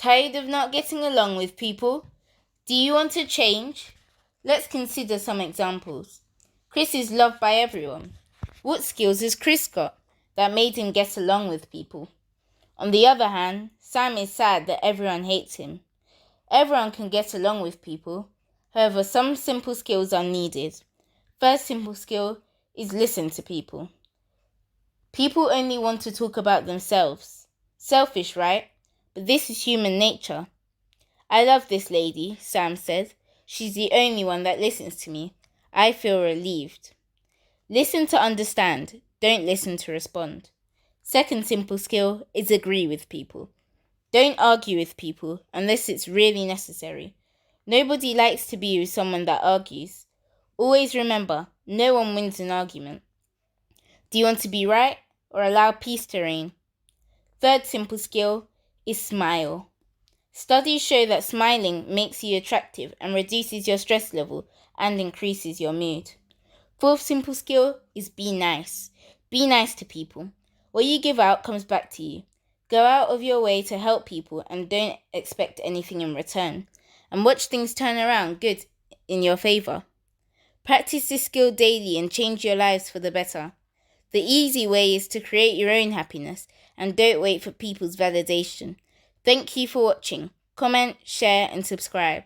Tired of not getting along with people? Do you want to change? Let's consider some examples. Chris is loved by everyone. What skills has Chris got that made him get along with people? On the other hand, Sam is sad that everyone hates him. Everyone can get along with people. However, some simple skills are needed. First simple skill is listen to people. People only want to talk about themselves. Selfish, right? But this is human nature. I love this lady, Sam said. She's the only one that listens to me. I feel relieved. Listen to understand. Don't listen to respond. Second simple skill is agree with people. Don't argue with people unless it's really necessary. Nobody likes to be with someone that argues. Always remember, no one wins an argument. Do you want to be right or allow peace to reign? Third simple skill is smile. Studies show that smiling makes you attractive and reduces your stress level and increases your mood. Fourth simple skill is be nice. Be nice to people. What you give out comes back to you. Go out of your way to help people and don't expect anything in return. And watch things turn around good in your favor. Practice this skill daily and change your lives for the better. The easy way is to create your own happiness and don't wait for people's validation. Thank you for watching. Comment, share and subscribe.